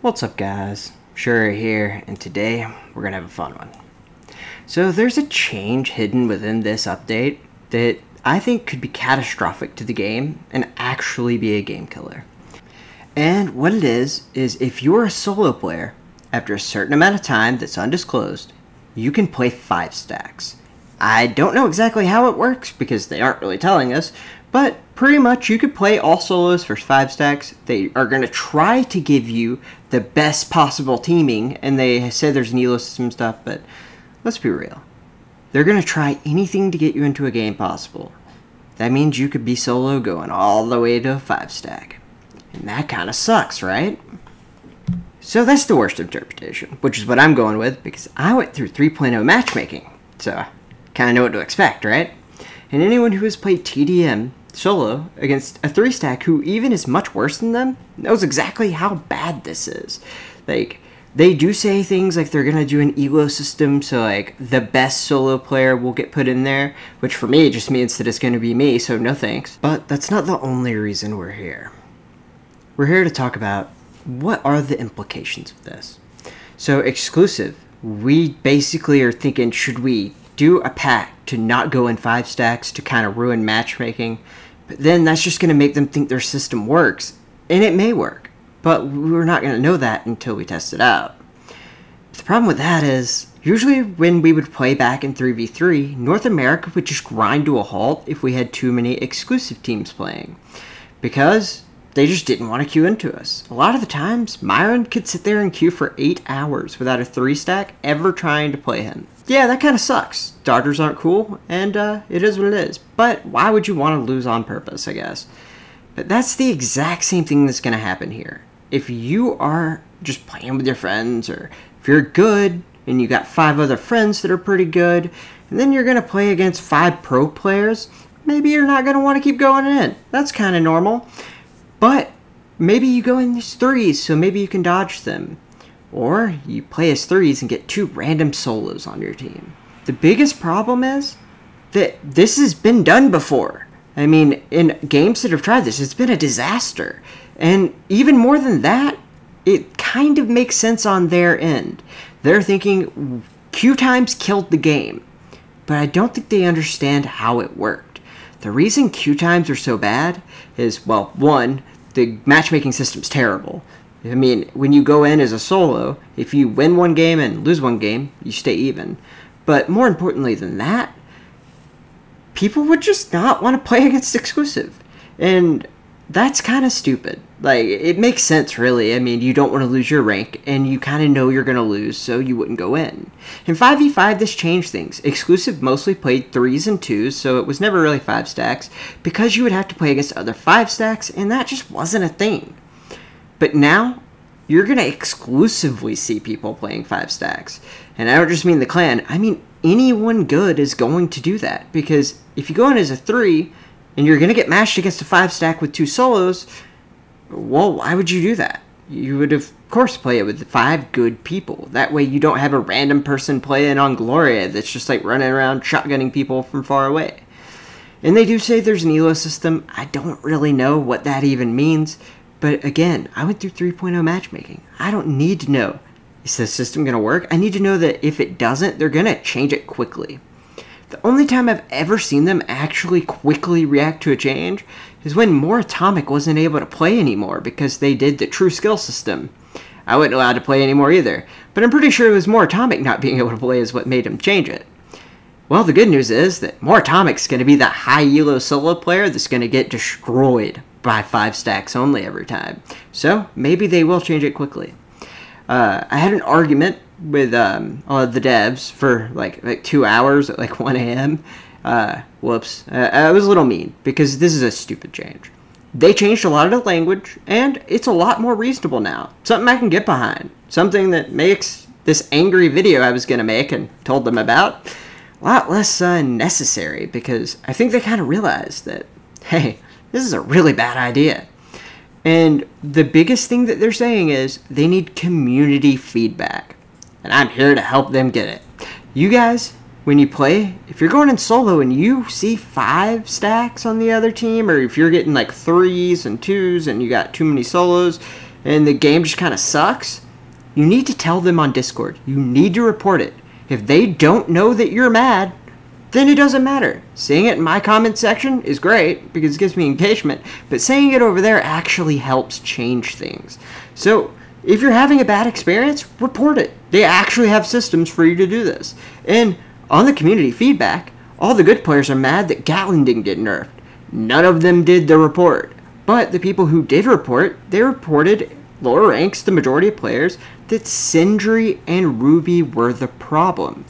What's up guys, Shouri here, and today we're gonna have a fun one. So there's a change hidden within this update that I think could be catastrophic to the game and actually be a game killer. And what it is if you're a solo player, after a certain amount of time that's undisclosed, you can play 5 stacks. I don't know exactly how it works because they aren't really telling us, but pretty much you could play all solos for 5 stacks. They are going to try to give you the best possible teaming, and they say there's an elo system stuff, but let's be real. They're going to try anything to get you into a game possible. That means you could be solo going all the way to a 5 stack. And that kind of sucks, right? So that's the worst interpretation, which is what I'm going with because I went through 3.0 matchmaking. So I kind of know what to expect, right? And anyone who has played TDM solo against a 3 stack who even is much worse than them knows exactly how bad this is. Like, they do say things like they're gonna do an elo system, so like the best solo player will get put in there, which for me just means that it's gonna be me, so no thanks. But that's not the only reason we're here. We're here to talk about what are the implications of this. So exclusive, we basically are thinking, should we do a pack to not go in 5 stacks to kind of ruin matchmaking? But then that's just going to make them think their system works, and it may work, but we're not going to know that until we test it out. The problem with that is, usually when we would play back in 3v3, North America would just grind to a halt if we had too many exclusive teams playing, because they just didn't want to queue into us. A lot of the times, Myron could sit there and queue for 8 hours without a 3 stack ever trying to play him. Yeah, that kind of sucks. Dodgers aren't cool, and it is what it is. But why would you want to lose on purpose, I guess? But that's the exact same thing that's going to happen here. If you are just playing with your friends, or if you're good, and you got 5 other friends that are pretty good, and then you're going to play against 5 pro players, maybe you're not going to want to keep going in. That's kind of normal. But maybe you go in these 3s, so maybe you can dodge them. Or you play as 3s and get 2 random solos on your team. The biggest problem is that this has been done before. I mean, in games that have tried this, it's been a disaster. And even more than that, it kind of makes sense on their end. They're thinking queue times killed the game. But I don't think they understand how it worked. The reason queue times are so bad is, well, 1, the matchmaking system's terrible. I mean, when you go in as a solo, if you win 1 game and lose 1 game, you stay even. But more importantly than that, people would just not want to play against exclusive. And that's kind of stupid. Like, it makes sense, really. I mean, you don't want to lose your rank, and you kind of know you're going to lose, so you wouldn't go in. In 5v5, this changed things. Exclusive mostly played 3s and 2s, so it was never really 5 stacks, because you would have to play against other 5 stacks, and that just wasn't a thing. But now, you're going to exclusively see people playing 5 stacks. And I don't just mean the clan, I mean anyone good is going to do that. Because if you go in as a 3, and you're going to get matched against a 5 stack with 2 solos, well, why would you do that? You would, of course, play it with 5 good people. That way you don't have a random person playing on Gloria that's just like running around shotgunning people from far away. And they do say there's an elo system. I don't really know what that even means. But again, I went through 3.0 matchmaking. I don't need to know, is the system going to work? I need to know that if it doesn't, they're going to change it quickly. The only time I've ever seen them actually quickly react to a change is when More Atomic wasn't able to play anymore because they did the true skill system. I wasn't allowed to play anymore either, but I'm pretty sure it was More Atomic not being able to play is what made him change it. Well, the good news is that More Atomic's going to be the high elo solo player that's going to get destroyed by 5 stacks only every time. So maybe they will change it quickly. I had an argument with all of the devs for like 2 hours at like 1 a.m. Whoops. I was a little mean because this is a stupid change. They changed a lot of the language and it's a lot more reasonable now. Something I can get behind. Something that makes this angry video I was going to make and told them about a lot less necessary because I think they kind of realized that, hey, this is a really bad idea. And the biggest thing that they're saying is they need community feedback. And I'm here to help them get it. You guys, when you play, if you're going in solo and you see 5 stacks on the other team, or if you're getting like 3s and 2s and you got too many solos, and the game just kind of sucks, you need to tell them on Discord. You need to report it. If they don't know that you're mad, then it doesn't matter. Saying it in my comment section is great because it gives me engagement, but saying it over there actually helps change things. So if you're having a bad experience, report it. They actually have systems for you to do this. And on the community feedback, all the good players are mad that Gatlin didn't get nerfed. None of them did the report. But the people who did report, they reported lower ranks, the majority of players, that Sindri and Ruby were the problem.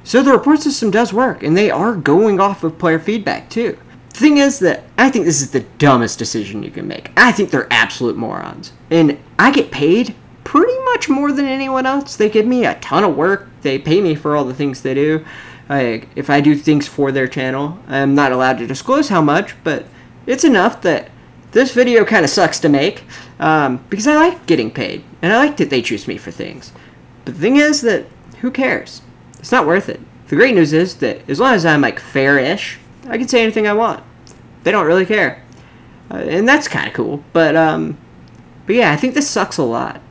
So the report system does work, and they are going off of player feedback too. The thing is that I think this is the dumbest decision you can make. I think they're absolute morons. And I get paid pretty much more than anyone else. They give me a ton of work. They pay me for all the things they do. If I do things for their channel, I'm not allowed to disclose how much, but it's enough that this video kind of sucks to make because I like getting paid, and I like that they choose me for things. But the thing is that who cares? It's not worth it. The great news is that as long as I'm like fair-ish, I can say anything I want. They don't really care, and that's kind of cool. But yeah, I think this sucks a lot.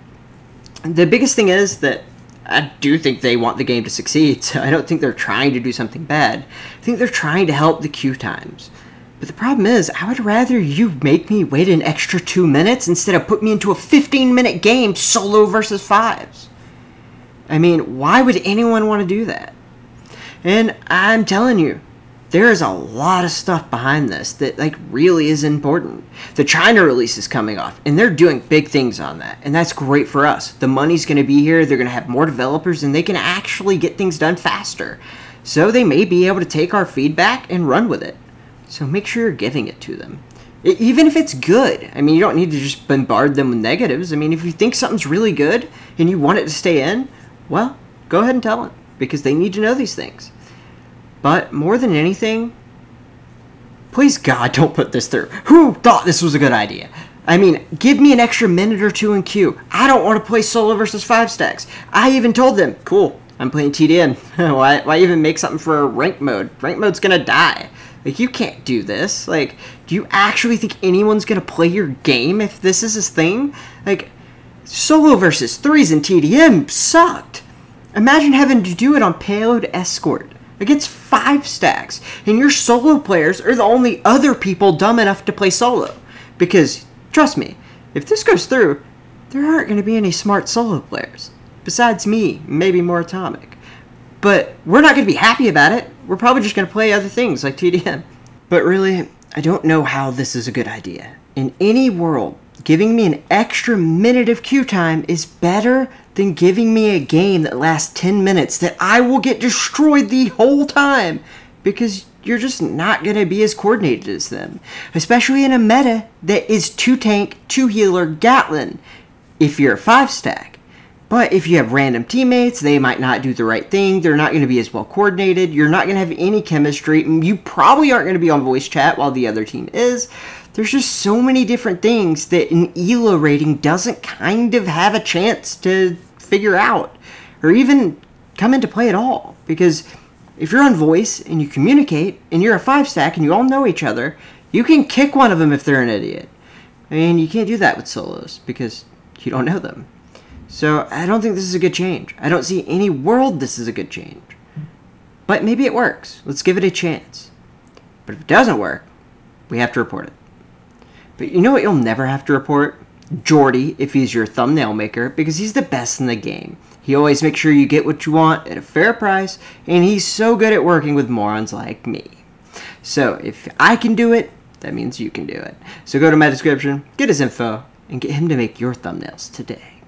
The biggest thing is that I do think they want the game to succeed, so I don't think they're trying to do something bad. I think they're trying to help the queue times. But the problem is, I would rather you make me wait an extra 2 minutes instead of put me into a 15-minute game solo versus 5s. I mean, why would anyone want to do that? And I'm telling you, there is a lot of stuff behind this that like really is important. The China release is coming off, and they're doing big things on that, and that's great for us. The money's going to be here, they're going to have more developers, and they can actually get things done faster. So they may be able to take our feedback and run with it. So make sure you're giving it to them. Even if it's good. I mean, you don't need to just bombard them with negatives. I mean, if you think something's really good and you want it to stay in, well, go ahead and tell them, because they need to know these things. But more than anything, please God, don't put this through. Who thought this was a good idea? I mean, give me an extra minute or two in queue. I don't want to play solo versus 5 stacks. I even told them, cool, I'm playing TDN. why even make something for rank mode? Rank mode's gonna die. Like, you can't do this. Like, do you actually think anyone's gonna play your game if this is his thing? Like, solo versus 3s in TDM sucked. Imagine having to do it on Payload Escort against 5 stacks, and your solo players are the only other people dumb enough to play solo. Because, trust me, if this goes through, there aren't going to be any smart solo players. Besides me, maybe more Atomic. But we're not going to be happy about it. We're probably just going to play other things like TDM. But really, I don't know how this is a good idea. In any world, giving me an extra minute of queue time is better than giving me a game that lasts 10 minutes that I will get destroyed the whole time because you're just not going to be as coordinated as them. Especially in a meta that is 2 tank, 2 healer, Gatlin if you're a 5 stack. But if you have random teammates, they might not do the right thing. They're not going to be as well coordinated. You're not going to have any chemistry. You probably aren't going to be on voice chat while the other team is. There's just so many different things that an ELO rating doesn't kind of have a chance to figure out or even come into play at all. Because if you're on voice and you communicate and you're a 5 stack and you all know each other, you can kick one of them if they're an idiot. I mean, you can't do that with solos because you don't know them. So I don't think this is a good change. I don't see any world this is a good change. But maybe it works. Let's give it a chance. But if it doesn't work, we have to report it. But you know what you'll never have to report? Jordy, if he's your thumbnail maker, because he's the best in the game. He always makes sure you get what you want at a fair price, and he's so good at working with morons like me. So if I can do it, that means you can do it. So go to my description, get his info, and get him to make your thumbnails today.